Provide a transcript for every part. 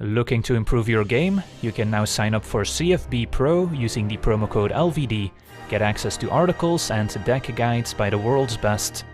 Looking to improve your game? You can now sign up for CFB Pro using the promo code LVD, get access to articles and deck guides by the world's best.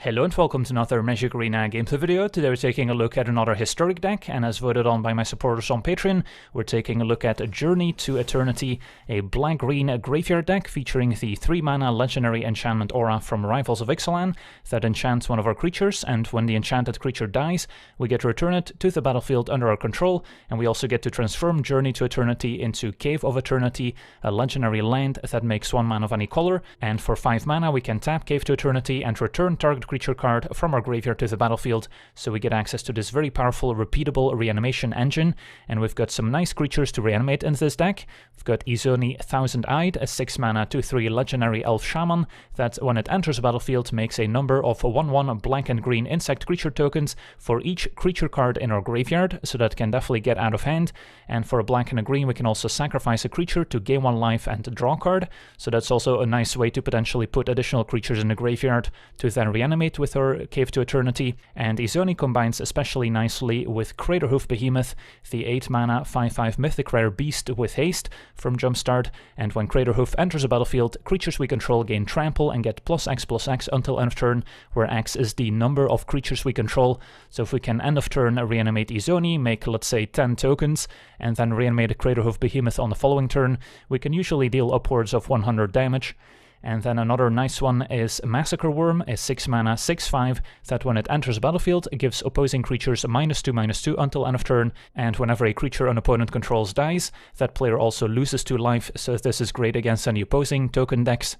Hello and welcome to another MTG Arena gameplay video. Today we're taking a look at another historic deck, and as voted on by my supporters on Patreon, we're taking a look at Journey to Eternity, a black-green graveyard deck featuring the 3-mana legendary enchantment aura from Rivals of Ixalan that enchants one of our creatures, and when the enchanted creature dies, we get to return it to the battlefield under our control, and we also get to transform Journey to Eternity into Cave of Eternity, a legendary land that makes 1 mana of any color, and for 5 mana we can tap Cave to Eternity and return target creature card from our graveyard to the battlefield, so we get access to this very powerful repeatable reanimation engine. And we've got some nice creatures to reanimate in this deck. We've got Izoni Thousand-Eyed, a 6-mana 2/3 legendary elf shaman that when it enters the battlefield makes a number of 1/1 black and green insect creature tokens for each creature card in our graveyard, so that can definitely get out of hand. And for a black and a green we can also sacrifice a creature to gain 1 life and draw a card, so that's also a nice way to potentially put additional creatures in the graveyard to then reanimate with her Cave to Eternity. And Izoni combines especially nicely with Craterhoof Behemoth, the 8-mana 5/5 mythic rare beast with haste from Jumpstart, and when Craterhoof enters the battlefield, creatures we control gain trample and get +X/+X until end of turn, where X is the number of creatures we control. So if we can end of turn reanimate Izoni, make let's say 10 tokens, and then reanimate a Craterhoof Behemoth on the following turn, we can usually deal upwards of 100 damage. And then another nice one is Massacre Worm, a 6-mana 6/5 that when it enters the battlefield it gives opposing creatures -2/-2 until end of turn, and whenever a creature an opponent controls dies, that player also loses 2 life, so this is great against any opposing token decks.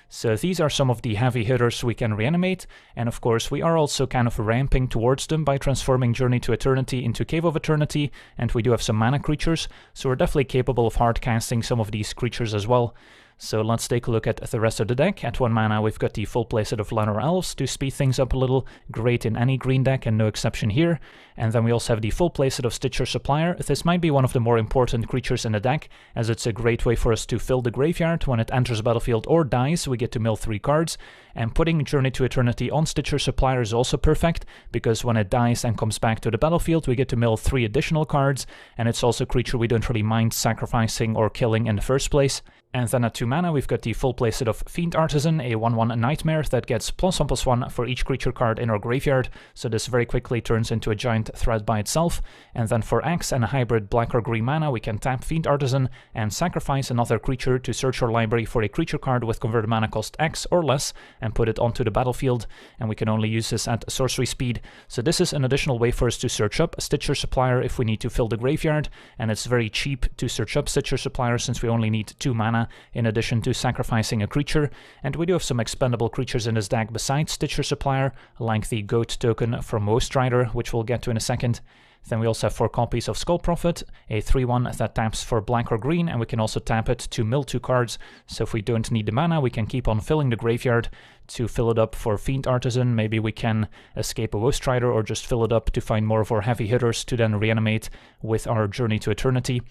So these are some of the heavy hitters we can reanimate, and of course we are also kind of ramping towards them by transforming Journey to Eternity into Cave of Eternity, and we do have some mana creatures, so we're definitely capable of hard casting some of these creatures as well. So let's take a look at the rest of the deck. At 1 mana we've got the full playset of Llanowar Elves to speed things up a little, great in any green deck and no exception here. And then we also have the full playset of Stitcher Supplier. This might be one of the more important creatures in the deck, as it's a great way for us to fill the graveyard. When it enters the battlefield or dies, we get to mill 3 cards. And putting Journey to Eternity on Stitcher Supplier is also perfect, because when it dies and comes back to the battlefield, we get to mill 3 additional cards, and it's also a creature we don't really mind sacrificing or killing in the first place. And then at 2 mana we've got the full playset of Fiend Artisan, a 1/1 nightmare that gets +1/+1 for each creature card in our graveyard, so this very quickly turns into a giant threat by itself. And then for X and a hybrid black or green mana we can tap Fiend Artisan and sacrifice another creature to search our library for a creature card with converted mana cost X or less and put it onto the battlefield, and we can only use this at sorcery speed. So this is an additional way for us to search up Stitcher Supplier if we need to fill the graveyard, and it's very cheap to search up Stitcher Supplier since we only need 2 mana in addition to sacrificing a creature. And we do have some expendable creatures in this deck besides Stitcher Supplier, like the Goat token from Most Rider, which we'll get to in a second. Then we also have 4 copies of Skull Prophet, a 3/1 that taps for black or green, and we can also tap it to mill 2 cards, so if we don't need the mana we can keep on filling the graveyard. To fill it up for Fiend Artisan, maybe we can escape a Ghost Rider or just fill it up to find more of our heavy hitters to then reanimate with our Journey to Eternity.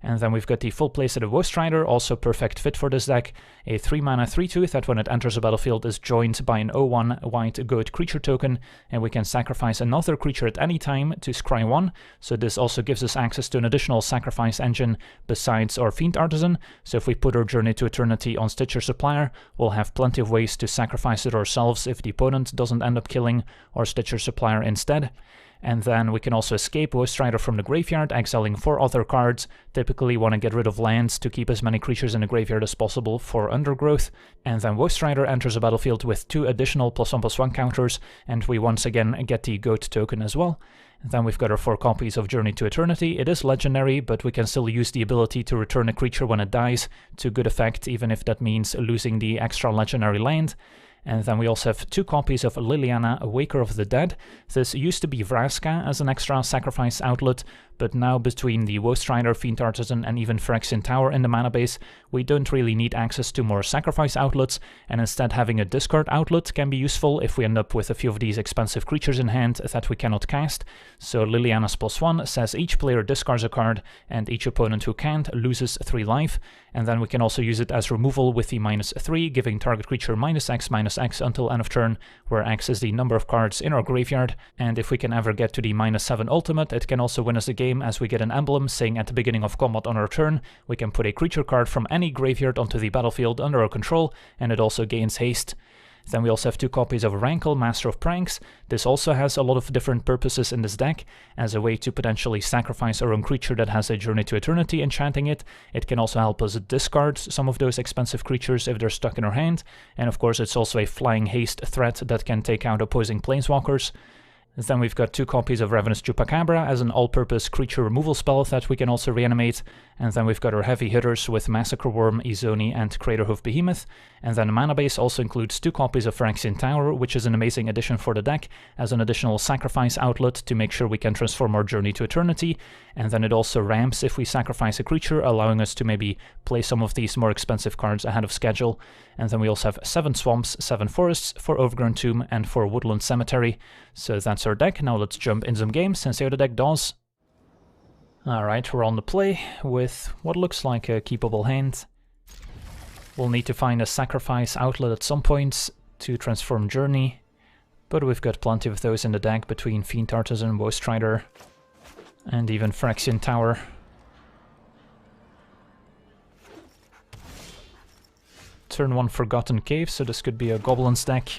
And then we've got the full playset of Ghost Rider, also perfect fit for this deck, a 3-mana 3/2 that when it enters the battlefield is joined by an 0/1 white goat creature token, and we can sacrifice another creature at any time to scry 1, so this also gives us access to an additional sacrifice engine besides our Fiend Artisan. So if we put our Journey to Eternity on Stitcher Supplier, we'll have plenty of ways to sacrifice it ourselves if the opponent doesn't end up killing our Stitcher Supplier instead. And then we can also escape Ghost Rider from the graveyard, exiling 4 other cards. Typically want to get rid of lands to keep as many creatures in the graveyard as possible for Undergrowth. And then Ghost Rider enters the battlefield with 2 additional +1/+1 counters, and we once again get the Goat token as well. And then we've got our 4 copies of Journey to Eternity. It is legendary, but we can still use the ability to return a creature when it dies to good effect, even if that means losing the extra legendary land. And then we also have 2 copies of Liliana, Waker of the Dead. This used to be Vraska as an extra sacrifice outlet, but now between the Ghost Rider, Fiend Artisan, and even Phyrexian Tower in the mana base, we don't really need access to more sacrifice outlets, and instead having a discard outlet can be useful if we end up with a few of these expensive creatures in hand that we cannot cast. So Liliana's +1 says each player discards a card, and each opponent who can't loses 3 life, and then we can also use it as removal with the -3, giving target creature -X until end of turn, where X is the number of cards in our graveyard, and if we can ever get to the -7 ultimate, it can also win us the game, as we get an emblem saying at the beginning of combat on our turn, we can put a creature card from any graveyard onto the battlefield under our control, and it also gains haste. Then we also have 2 copies of Rankle, Master of Pranks. This also has a lot of different purposes in this deck, as a way to potentially sacrifice our own creature that has a Journey to Eternity enchanting it. It can also help us discard some of those expensive creatures if they're stuck in our hand, and of course it's also a flying haste threat that can take out opposing planeswalkers. Then we've got 2 copies of Ravenous Chupacabra as an all-purpose creature removal spell that we can also reanimate, and then we've got our heavy hitters with Massacre Worm, Izoni, and Craterhoof Behemoth, and then the mana base also includes 2 copies of Phyrexian Tower, which is an amazing addition for the deck, as an additional sacrifice outlet to make sure we can transform our Journey to Eternity, and then it also ramps if we sacrifice a creature, allowing us to maybe play some of these more expensive cards ahead of schedule. And then we also have 7 Swamps, 7 Forests, 4 Overgrown Tomb, and 4 Woodland Cemetery. So that's our deck. Now let's jump in some games and see how the deck does. Alright, we're on the play with what looks like a keepable hand. We'll need to find a sacrifice outlet at some point to transform Journey, but we've got plenty of those in the deck between Fiend Artisan, Woe Strider, and even Phyrexian Tower. Turn 1 Forgotten Cave, so this could be a Goblins deck.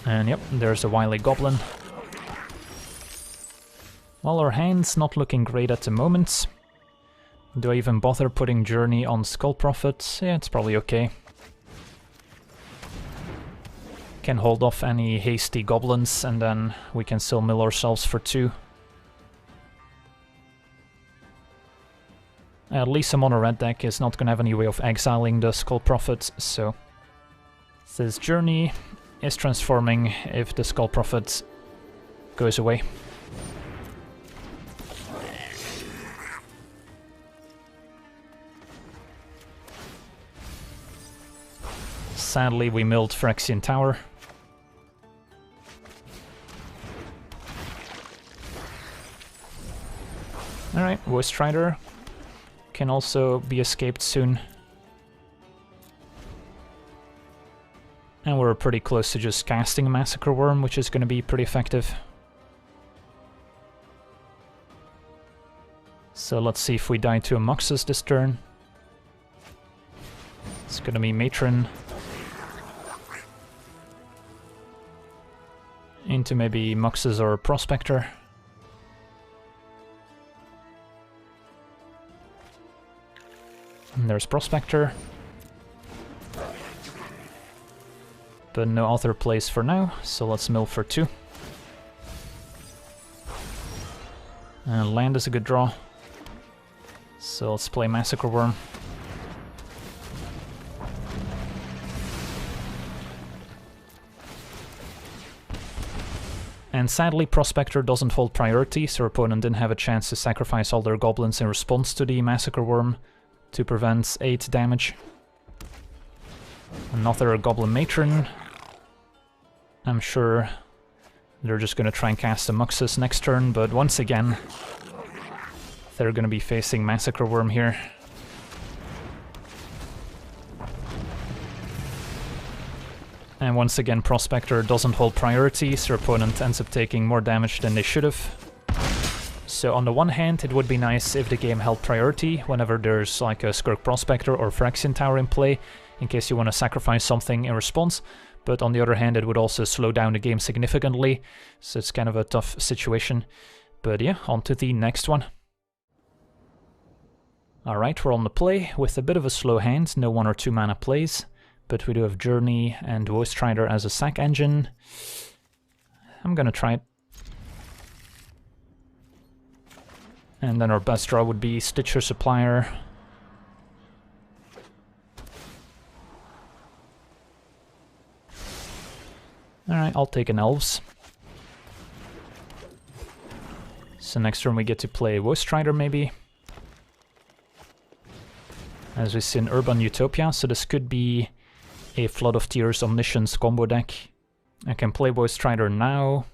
And yep, there's a wily Goblin. Well, our hand's not looking great at the moment. Do I even bother putting Journey on Skull Prophet? Yeah, it's probably okay. Can hold off any hasty Goblins, and then we can still mill ourselves for 2. At least a mono red deck is not going to have any way of exiling the Skull Prophet, so this Journey is transforming if the Skull Prophet goes away. Sadly, we milled Phyrexian Tower. Alright, Woe Strider can also be escaped soon. And we're pretty close to just casting a Massacre Worm, which is going to be pretty effective. So let's see if we die to a Muxus this turn. It's going to be Matron. Into maybe Muxus or Prospector. And there's Prospector. But no other plays for now, so let's mill for 2. And land is a good draw. So let's play Massacre Worm. And sadly, Prospector doesn't hold priority, so our opponent didn't have a chance to sacrifice all their goblins in response to the Massacre Worm to prevent 8 damage. Another Goblin Matron. I'm sure they're just going to try and cast a Muxus next turn, but once again, they're going to be facing Massacre Worm here. And once again, Prospector doesn't hold priority, so your opponent ends up taking more damage than they should have. So on the one hand, it would be nice if the game held priority whenever there's like a Skirk Prospector or Phyrexian Tower in play, in case you want to sacrifice something in response. But on the other hand, it would also slow down the game significantly, so it's kind of a tough situation. But yeah, on to the next one. Alright, we're on the play with a bit of a slow hand, no 1 or 2 mana plays. But we do have Journey and Woe Strider as a sack engine. I'm gonna try it. And then our best draw would be Stitcher Supplier. Alright, I'll take an Elves. So next turn we get to play Woe Strider maybe. As we see in Urban Utopia, so this could be a Flood of Tears Omniscience combo deck. I can play Woe Strider now,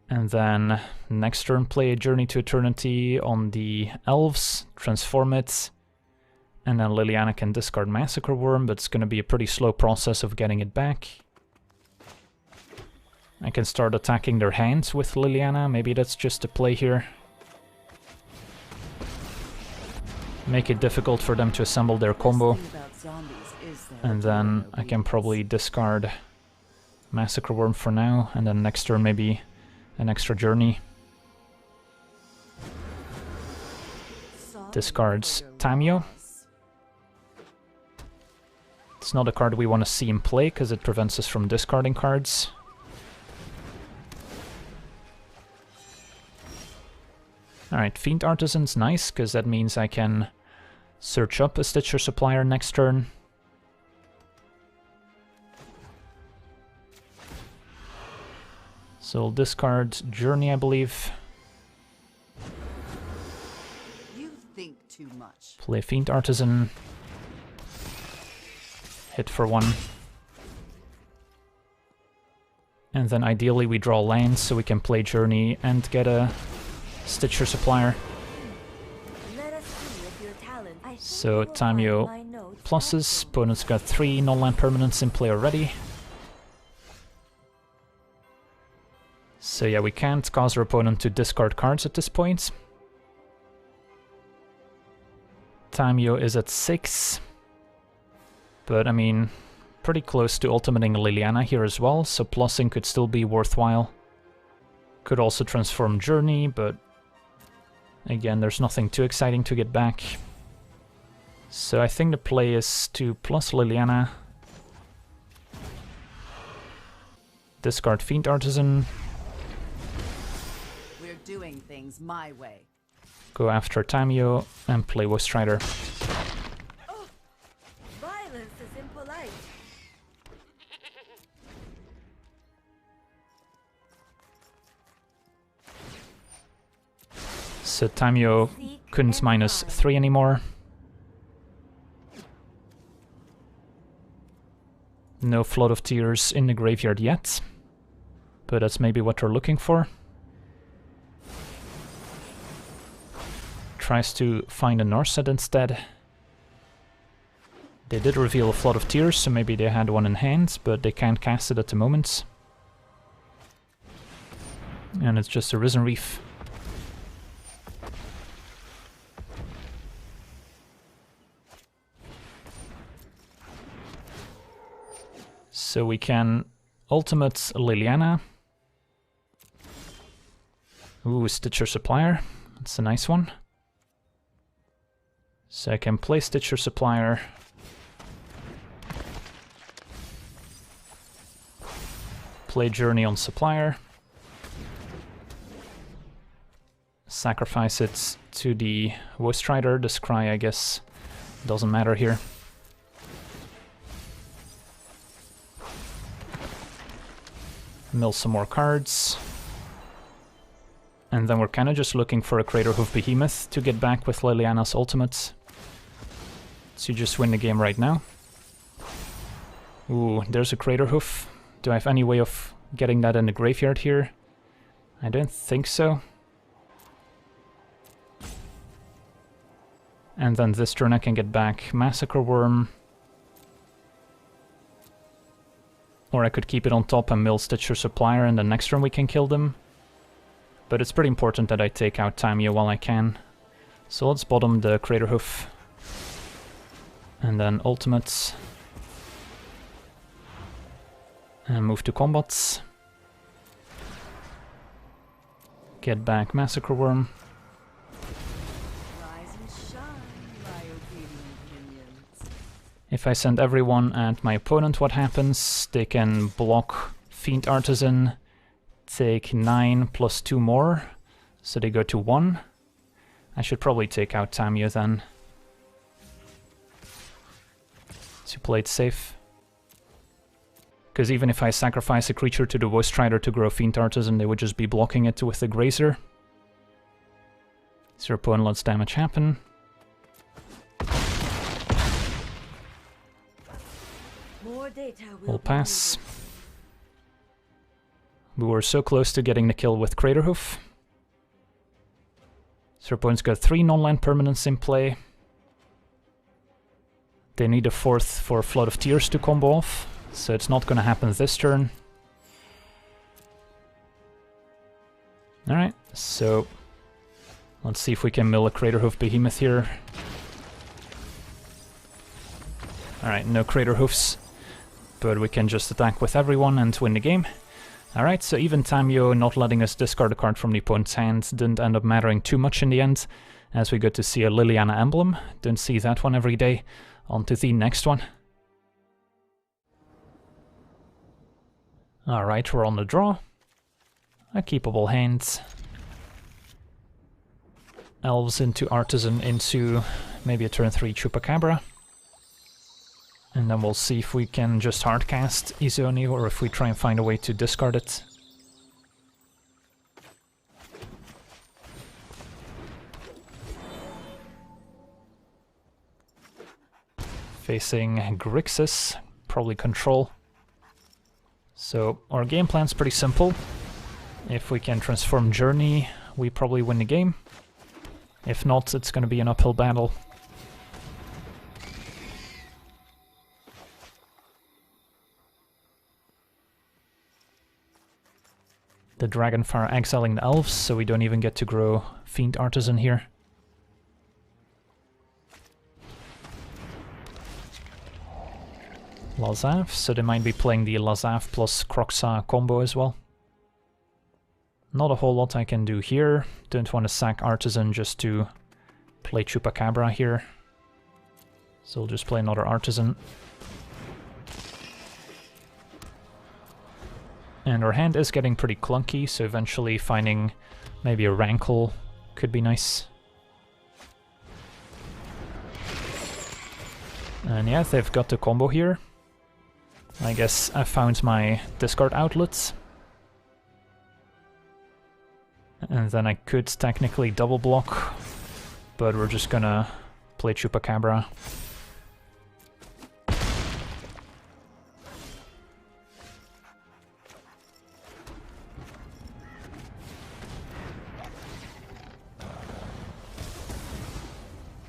and then next turn play Journey to Eternity on the Elves, transform it, and then Liliana can discard Massacre Worm, but it's going to be a pretty slow process of getting it back. I can start attacking their hands with Liliana, maybe that's just a play here. Make it difficult for them to assemble their combo. And then I can probably discard Massacre Worm for now, and then next turn maybe an extra Journey. Discards Tamio. It's not a card we want to see in play, because it prevents us from discarding cards. Alright, Fiend Artisan's nice, because that means I can search up a Stitcher Supplier next turn. So I'll discard Journey, I believe. You think too much. Play Fiend Artisan. Hit for 1. And then ideally we draw lands so we can play Journey and get a Stitcher Supplier. So Tamio pluses, opponent's got 3 non-land permanents in play already. So yeah, we can't cause our opponent to discard cards at this point. Tamio is at 6. But I mean, pretty close to ultimating Liliana here as well, so plussing could still be worthwhile. Could also transform Journey, but again, there's nothing too exciting to get back. So I think the play is to plus Liliana. Discard Fiend Artisan. We're doing things my way. Go after Tamio and play Ghost Rider. Violence is impolite. So Tamio couldn't minus 3 anymore. No Flood of Tears in the graveyard yet, but that's maybe what they're looking for. Tries to find a Narset instead. They did reveal a Flood of Tears, so maybe they had one in hand, but they can't cast it at the moment. And it's just a Risen Reef. So we can ultimate Liliana. Ooh, Stitcher Supplier. That's a nice one. So I can play Stitcher Supplier. Play Journey on Supplier. Sacrifice it to the Ghost Rider. The Scry, I guess, doesn't matter here. Mill some more cards. And then we're kind of just looking for a Craterhoof Behemoth to get back with Liliana's ultimate. So you just win the game right now. Ooh, there's a Craterhoof. Do I have any way of getting that in the graveyard here? I don't think so. And then this turn I can get back Massacre Worm. Or I could keep it on top and mill Stitcher Supplier, and the next turn we can kill them. But it's pretty important that I take out Tamio while I can. So let's bottom the Craterhoof. And then ultimates. And move to combats. Get back Massacre Worm. Rise and shine, my obedient minions. If I send everyone at my opponent, what happens? They can block Fiend Artisan, take 9 plus 2 more, so they go to 1. I should probably take out Tamio then. To play it safe. Because even if I sacrifice a creature to the Ghost Rider to grow Fiend Artisan, they would just be blocking it with the Grazer. So your opponent lets damage happen. We'll pass. We were so close to getting the kill with Craterhoof. So your opponent's got 3 non-land permanents in play. They need a 4th for Flood of Tears to combo off, so it's not gonna happen this turn. Alright, so let's see if we can mill a Craterhoof Behemoth here. Alright, no Craterhoofs, but we can just attack with everyone and win the game. Alright, so even Tamio not letting us discard a card from the opponent's hand didn't end up mattering too much in the end, as we got to see a Liliana emblem. Don't see that one every day. On to the next one. Alright, we're on the draw. A keepable hand. Elves into Artisan into maybe a turn 3 Chupacabra. And then we'll see if we can just hardcast Izoni or if we try and find a way to discard it. Facing Grixis, probably control. So our game plan's pretty simple. If we can transform Journey, we probably win the game. If not, it's going to be an uphill battle. The Dragonfire exiling the elves, so we don't even get to grow Fiend Artisan here. Lazav, so they might be playing the Lazav plus Kroxa combo as well. Not a whole lot I can do here. Don't want to sack Artisan just to play Chupacabra here. So we'll just play another Artisan. And our hand is getting pretty clunky, so eventually finding maybe a Rankle could be nice. And yeah, they've got the combo here. I guess I found my discard outlets. And then I could technically double block, but we're just gonna play Chupacabra.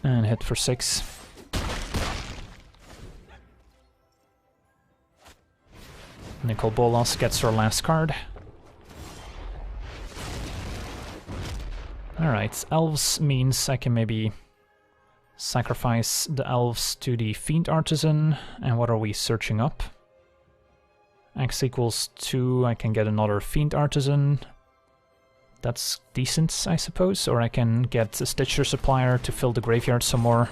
And hit for 6. Nicol Bolas gets her last card. Alright, elves means I can maybe sacrifice the elves to the Fiend Artisan. And what are we searching up? X equals 2, I can get another Fiend Artisan. That's decent, I suppose. Or I can get a Stitcher Supplier to fill the graveyard some more.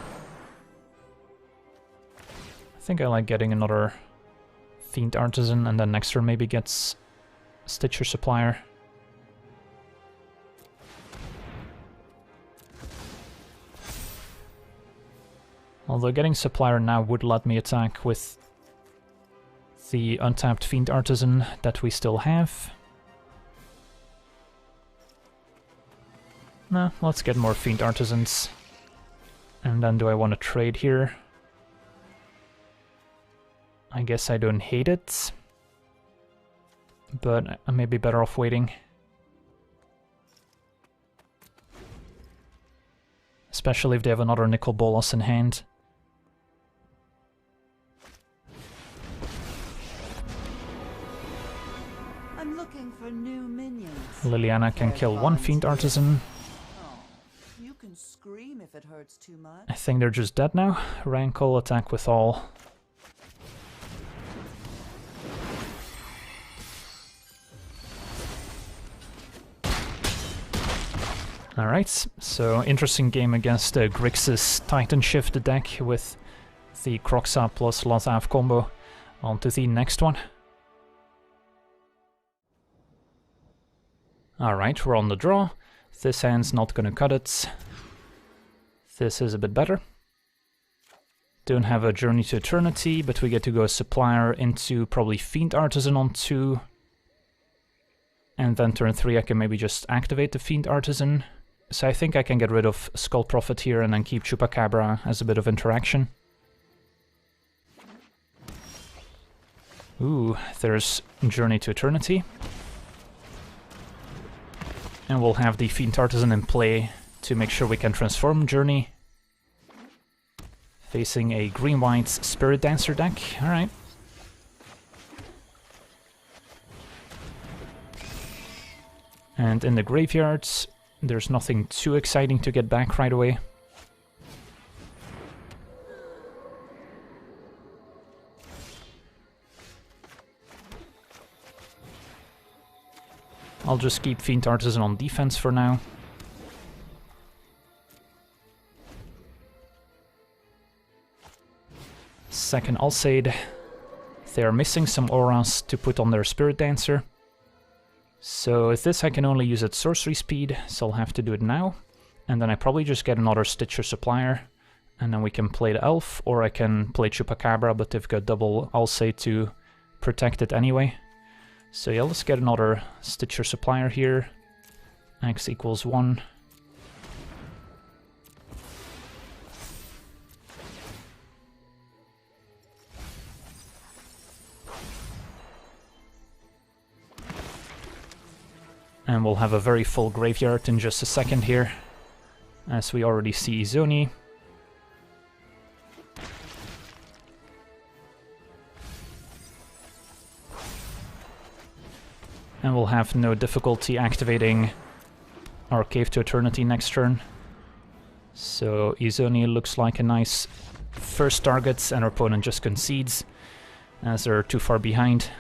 I think I like getting another Fiend Artisan, and then next turn maybe gets Stitcher Supplier. Although getting Supplier now would let me attack with the untapped Fiend Artisan that we still have. No, let's get more Fiend Artisans. And then do I want to trade here? I guess I don't hate it, but I may be better off waiting. Especially if they have another Nicol Bolas in hand. I'm looking for new minions. Liliana can kill one Fiend Artisan. You can scream if it hurts too much. I think they're just dead now. Rankle, attack with all. Alright, so interesting game against Grixis Titan Shift deck with the Kroxa plus Lazav combo. On to the next one. Alright, we're on the draw. This hand's not gonna cut it. This is a bit better. Don't have a Journey to Eternity, but we get to go Supplier into probably Fiend Artisan on 2. And then turn 3 I can maybe just activate the Fiend Artisan. So I think I can get rid of Skull Prophet here and then keep Chupacabra as a bit of interaction. Ooh, there's Journey to Eternity. And we'll have the Fiend Artisan in play to make sure we can transform Journey. Facing a green-white Spirit Dancer deck. Alright. And in the graveyards, there's nothing too exciting to get back right away. I'll just keep Fiend Artisan on defense for now. Second Alseid. They are missing some auras to put on their Spirit Dancer. So with this I can only use at sorcery speed, so I'll have to do it now. And then I probably just get another Stitcher Supplier, and then we can play the Elf, or I can play Chupacabra, but they've got double Alseid to protect it anyway. So yeah, let's get another Stitcher Supplier here. X equals 1. And we'll have a very full graveyard in just a second here, as we already see Izoni. And we'll have no difficulty activating our Cave to Eternity next turn. So Izoni looks like a nice first target, and our opponent just concedes, as they're too far behind.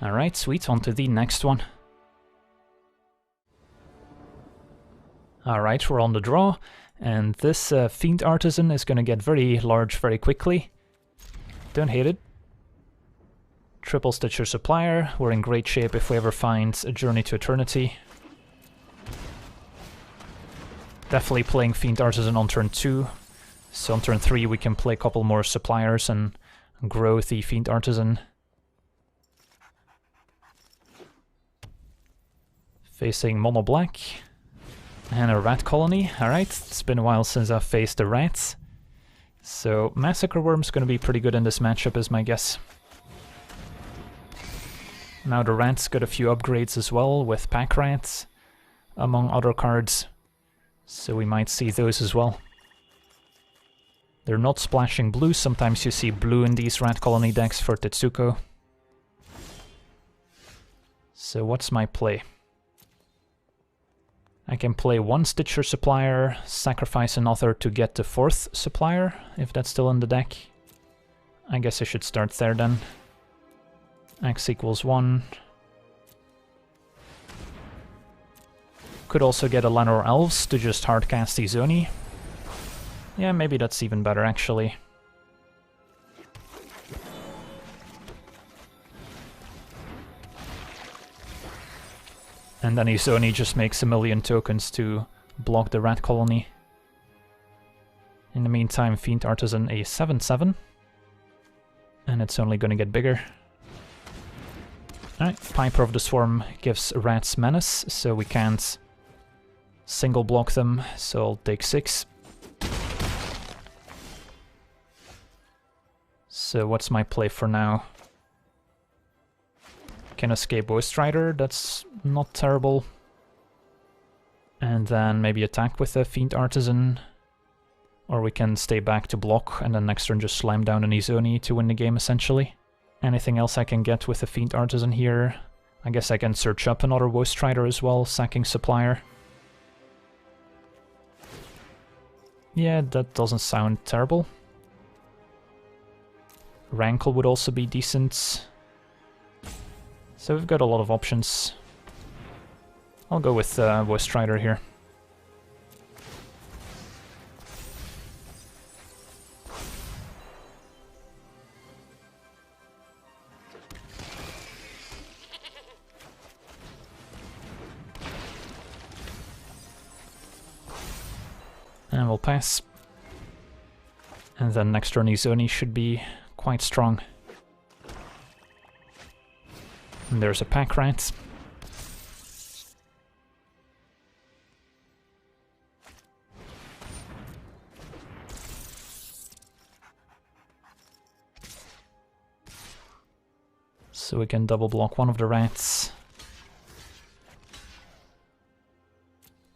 Alright, sweet, on to the next one. Alright, we're on the draw, and this Fiend Artisan is going to get very large very quickly. Don't hate it. Triple Stitcher Supplier, we're in great shape if we ever find a Journey to Eternity. Definitely playing Fiend Artisan on turn 2, so on turn 3 we can play a couple more Suppliers and grow the Fiend Artisan. Facing mono black. And a rat colony. Alright, it's been a while since I've faced the rats. So Massacre Worm's gonna be pretty good in this matchup is my guess. Now the rats got a few upgrades as well with pack rats, among other cards. So we might see those as well. They're not splashing blue, sometimes you see blue in these rat colony decks for Tetsuko. So what's my play? I can play one Stitcher Supplier, sacrifice another to get the 4th Supplier, if that's still in the deck. I guess I should start there then. X equals 1. Could also get a Llanowar Elves to just hardcast Izoni. Yeah, maybe that's even better actually. And then Izoni just makes a million tokens to block the rat colony. In the meantime, Fiend Artisan a 7/7. And it's only gonna get bigger. Alright, Piper of the Swarm gives rats menace, so we can't single block them, so I'll take 6. So what's my play for now? Can escape Ghost Rider, that's not terrible. And then maybe attack with a Fiend Artisan. Or we can stay back to block and then next turn just slam down an Izoni to win the game essentially. Anything else I can get with a Fiend Artisan here? I guess I can search up another Ghost Rider as well, sacking Supplier. Yeah, that doesn't sound terrible. Rankle would also be decent. So we've got a lot of options. I'll go with Ghost Rider here. And we'll pass. And then next turn Izoni should be quite strong. And there's a pack rat. So we can double block one of the rats.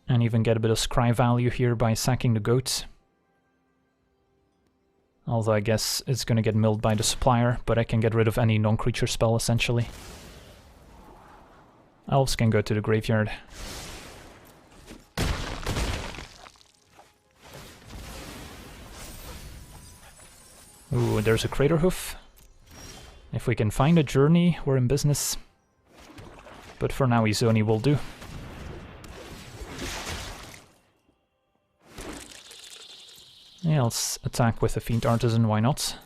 And even get a bit of scry value here by sacking the goat. Although I guess it's gonna get milled by the Supplier, but I can get rid of any non-creature spell essentially. Elves can go to the graveyard. Ooh, there's a Crater Hoof. If we can find a Journey, we're in business. But for now, Izoni will do. Yeah, let's attack with a Fiend Artisan, why not?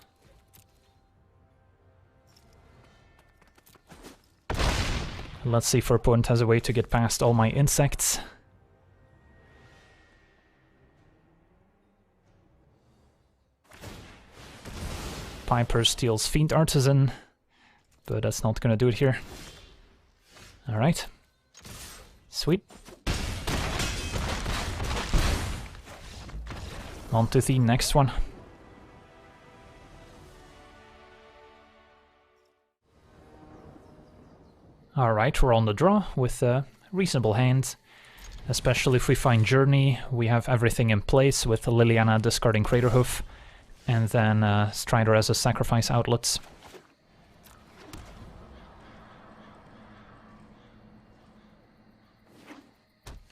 Let's see if our opponent has a way to get past all my insects. Piper steals Fiend Artisan, but that's not gonna do it here. Alright. Sweet. On to the next one. Alright, we're on the draw with a reasonable hand. Especially if we find Journey, we have everything in place with Liliana discarding Crater Hoof, and then Strider as a sacrifice outlet.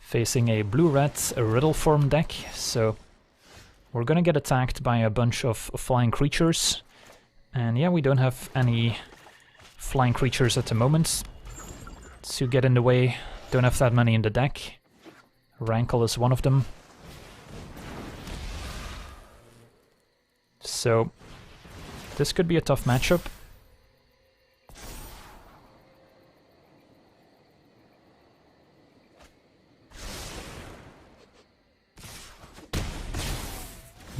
Facing a blue-red Riddle form deck, so we're gonna get attacked by a bunch of flying creatures. And yeah, we don't have any flying creatures at the moment to get in the way. Don't have that many in the deck. Rankle is one of them. So this could be a tough matchup.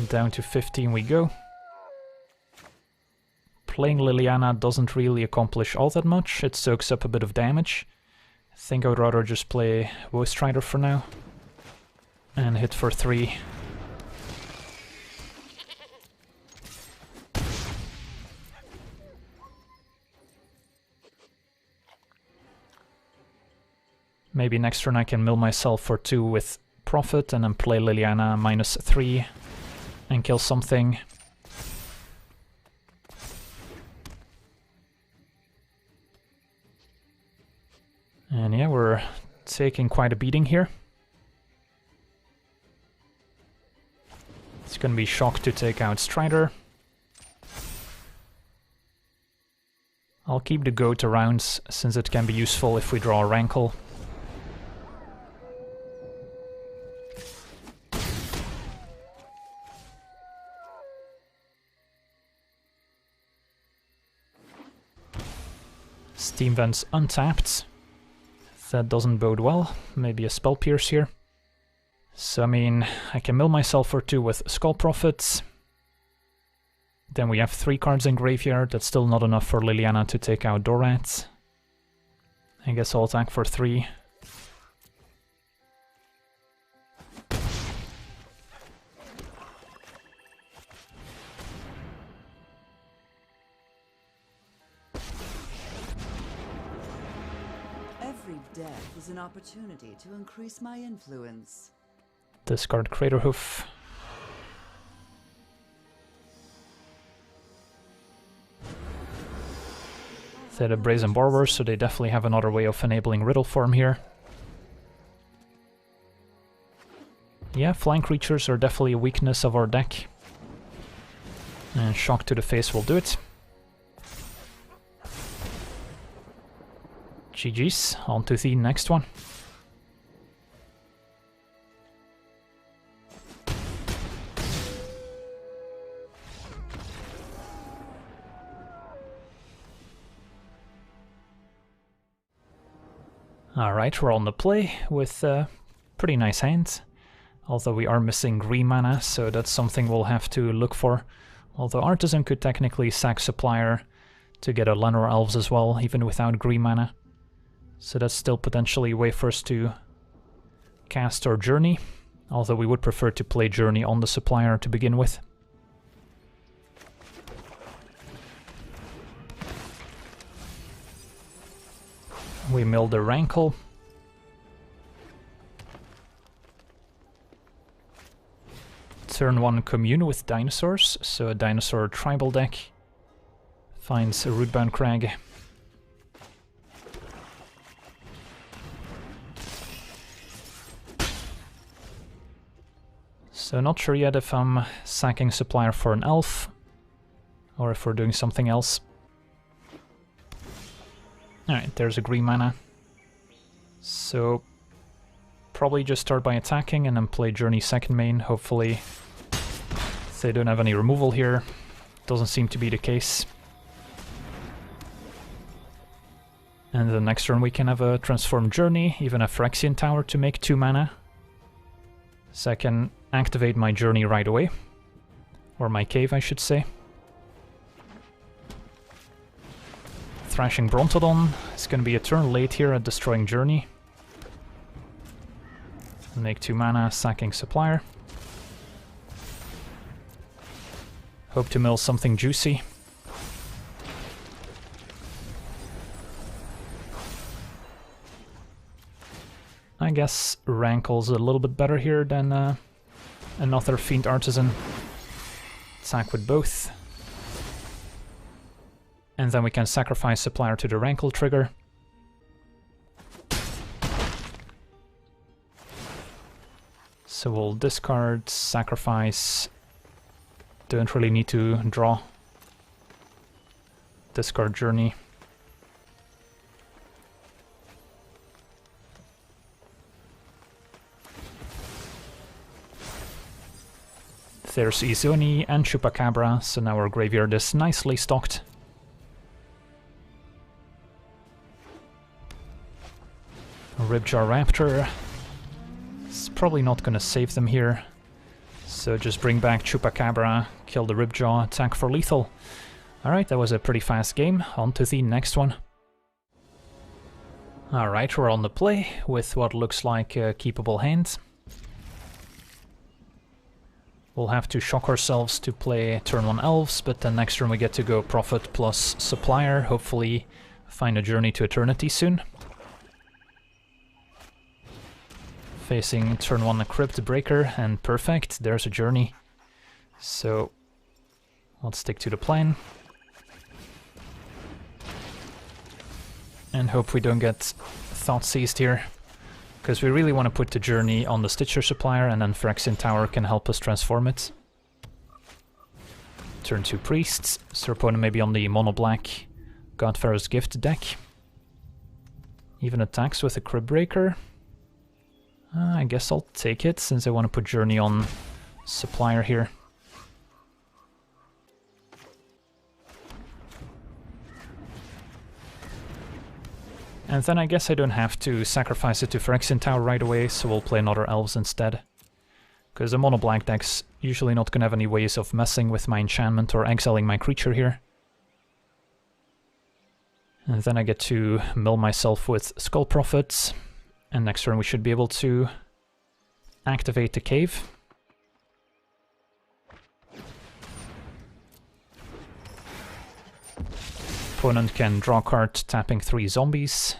Down to 15 we go. Playing Liliana doesn't really accomplish all that much. It soaks up a bit of damage. I think I would rather just play Woe Strider for now. And hit for 3. Maybe next turn I can mill myself for 2 with Prophet and then play Liliana -3 and kill something. And yeah, we're taking quite a beating here. It's gonna be shocked to take out Strider. I'll keep the Goat around since it can be useful if we draw a Rankle. Steam Vent's untapped. That doesn't bode well. Maybe a Spell Pierce here. So I mean, I can mill myself for 2 with Skull Prophet. Then we have 3 cards in graveyard. That's still not enough for Liliana to take out Dorat. I guess I'll attack for 3. Every death is an opportunity to increase my influence. Discard Crater Hoof. They're the Brazen Borrowers, so they definitely have another way of enabling Riddle form here. Yeah, flying creatures are definitely a weakness of our deck. And Shock to the Face will do it. GG's, on to the next one. Alright, we're on the play with a pretty nice hand. Although we are missing green mana, so that's something we'll have to look for. Although Artisan could technically sack Supplier to get a Llanowar Elves as well, even without green mana. So that's still potentially a way for us to cast our Journey. Although we would prefer to play Journey on the Supplier to begin with. We mill the Rankle. Turn 1 commune with dinosaurs, so a dinosaur tribal deck finds a Rootbound Crag. So not sure yet if I'm sacking Supplier for an elf. or if we're doing something else. Alright, there's a green mana. So probably just start by attacking and then play Journey second main, hopefully they don't have any removal here. Doesn't seem to be the case. And the next turn we can have a Transform Journey, even a Phyrexian Tower to make 2 mana. So I can activate my Journey right away. Or my Cave, I should say. Thrashing Brontodon. It's going to be a turn late here at destroying Journey. Make 2 mana, sacking Supplier. Hope to mill something juicy. I guess Rankle's a little bit better here than another Fiend Artisan. Attack with both. And then we can sacrifice Supplier to the Rankle trigger. So we'll discard, sacrifice. Don't really need to draw. Discard Journey. There's Izoni and Chupacabra, so now our graveyard is nicely stocked. Ripjaw Raptor. It's probably not gonna save them here. So just bring back Chupacabra, kill the Ripjaw, attack for lethal. Alright, that was a pretty fast game. On to the next one. Alright, we're on the play with what looks like a keepable hand. We'll have to shock ourselves to play turn 1 Elves, but then next turn we get to go Prophet plus Supplier, hopefully find a Journey to Eternity soon. Facing turn 1 a Crypt Breaker, and perfect, there's a Journey. So let's stick to the plan. And hope we don't get Thought Seized here. Because we really want to put the Journey on the Stitcher Supplier, and then Phyrexian Tower can help us transform it. Turn 2 Priests, so our opponent may be on the mono-black Godfarrow's Gift deck. Even attacks with a Crypt Breaker. I guess I'll take it, since I want to put Journey on Supplier here. And then I guess I don't have to sacrifice it to Phyrexian Tower right away, so we'll play another Elves instead. Because the mono-black deck's usually not going to have any ways of messing with my enchantment or exiling my creature here. And then I get to mill myself with Skull Prophets, and next turn we should be able to activate the Cave. Opponent can draw a card tapping 3 zombies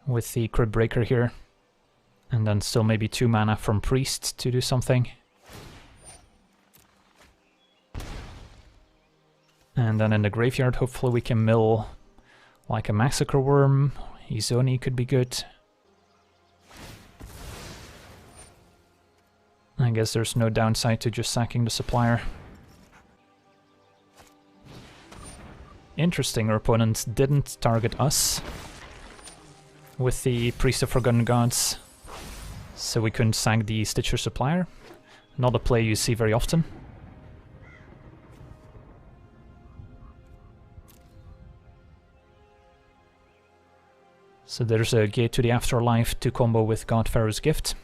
with the Crypt Breaker here, and then still maybe 2 mana from Priest to do something. And then in the graveyard hopefully we can mill like a Massacre Worm. Izoni could be good. I guess there's no downside to just sacking the Supplier. Interesting, our opponent didn't target us with the Priest of Forgotten Gods, so we couldn't sack the Stitcher Supplier. Not a play you see very often. So there's a Gate to the Afterlife to combo with Godfarrow's Gift.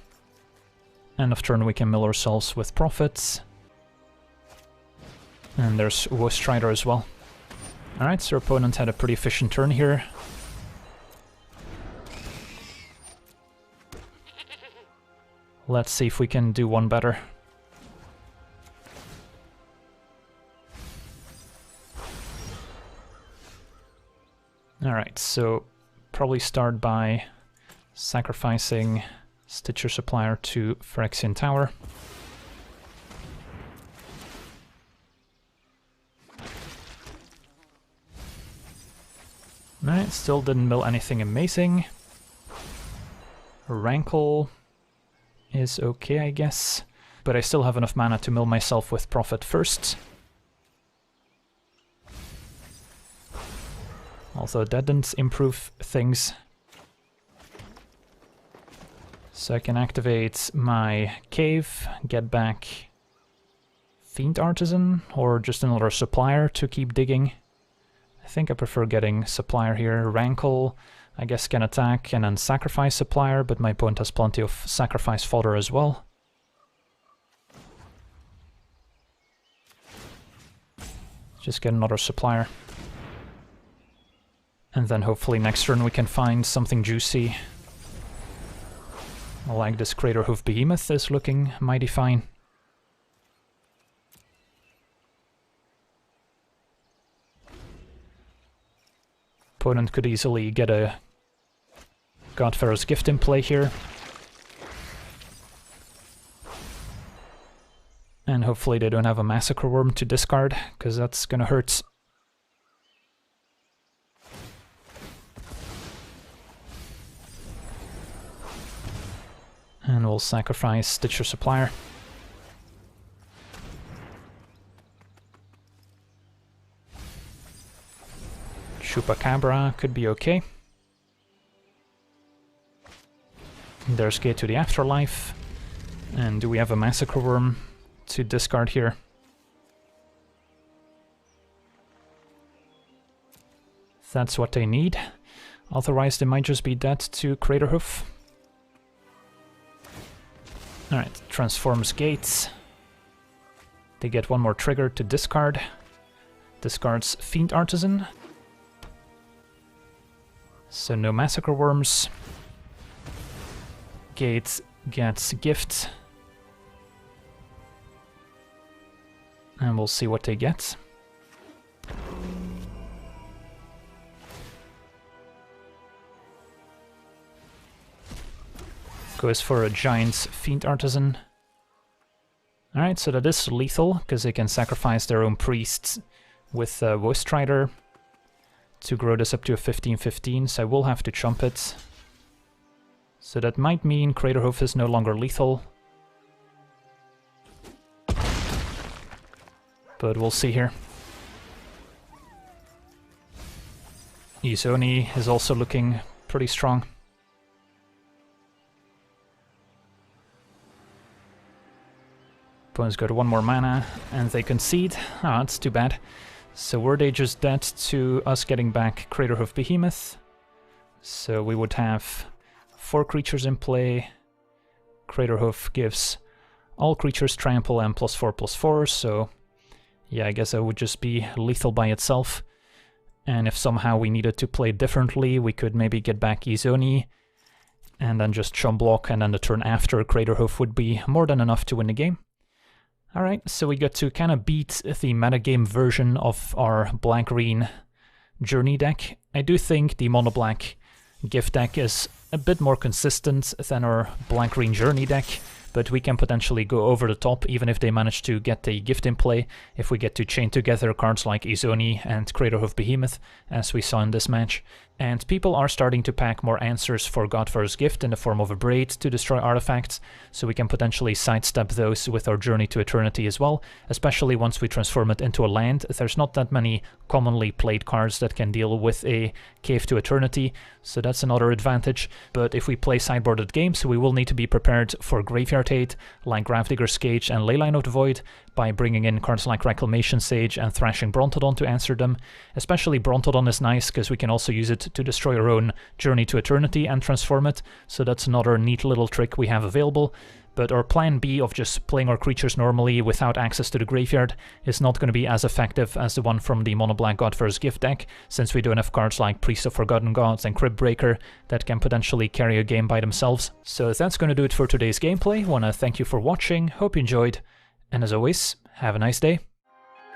End of turn we can mill ourselves with Prophets. And there's Woe Strider as well. Alright, so our opponent had a pretty efficient turn here. Let's see if we can do one better. Alright, so probably start by sacrificing Stitcher Supplier to Phyrexian Tower. Alright, still didn't mill anything amazing. Rankle is okay, I guess. But I still have enough mana to mill myself with Prophet first. Although that didn't improve things. So I can activate my cave, get back Fiend Artisan, or just another supplier to keep digging. I think I prefer getting supplier here. Rankle, I guess, can attack and then sacrifice supplier, but my opponent has plenty of sacrifice fodder as well. Just get another supplier. And then hopefully next turn we can find something juicy. I like this Craterhoof Behemoth is looking mighty fine. Opponent could easily get a Godfarer's Gift in play here. And hopefully they don't have a Massacre Worm to discard, because that's gonna hurt. And we'll sacrifice Stitcher Supplier. Chupacabra could be okay. There's Gate to the Afterlife. And do we have a Massacre Worm to discard here? That's what they need. Otherwise they might just be dead to Craterhoof. Alright, transforms Gates. They get one more trigger to discard. Discards Fiend Artisan. So no Massacre Worms. Gate gets Gift. And we'll see what they get. Goes for a giant Fiend Artisan. Alright, so that is lethal, because they can sacrifice their own priests with Woestrider to grow this up to a 15/15, so I will have to chump it. So that might mean Craterhoof is no longer lethal. But we'll see here. Izoni is also looking pretty strong. Opponent's got one more mana, and they concede. Ah, it's too bad. So were they just dead to us getting back Craterhoof Behemoth? So we would have 4 creatures in play. Craterhoof gives all creatures trample and +4/+4, so yeah, I guess that would just be lethal by itself. And if somehow we needed to play differently, we could maybe get back Izoni, and then just chum block, and then the turn after Craterhoof would be more than enough to win the game. Alright, so we got to kind of beat the metagame version of our black-green Journey deck. I do think the mono-black Gift deck is a bit more consistent than our black-green Journey deck, but we can potentially go over the top even if they manage to get the Gift in play, if we get to chain together cards like Izoni and Craterhoof Behemoth, as we saw in this match. And people are starting to pack more answers for Godfarer's Gift in the form of a Braid to destroy artifacts, so we can potentially sidestep those with our Journey to Eternity as well, especially once we transform it into a land. There's not that many commonly played cards that can deal with a Cave to Eternity, so that's another advantage. But if we play sideboarded games, we will need to be prepared for Graveyard Hate, like Gravedigger's Cage and Leyline of the Void, by bringing in cards like Reclamation Sage and Thrashing Brontodon to answer them. Especially Brontodon is nice, because we can also use it to destroy our own Journey to Eternity and transform it, so that's another neat little trick we have available. But our plan B of just playing our creatures normally without access to the graveyard is not going to be as effective as the one from the mono-black Godfarer's Gift deck, since we don't have cards like Priest of Forgotten Gods and Crypt Breaker that can potentially carry a game by themselves. So that's going to do it for today's gameplay. Want to thank you for watching, hope you enjoyed, and as always, have a nice day.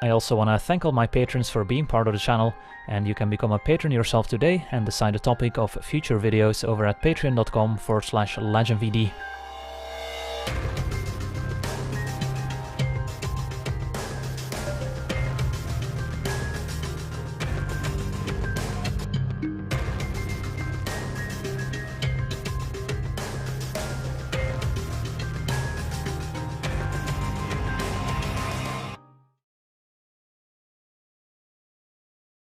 I also want to thank all my patrons for being part of the channel, and you can become a patron yourself today and decide the topic of future videos over at patreon.com/legendvd.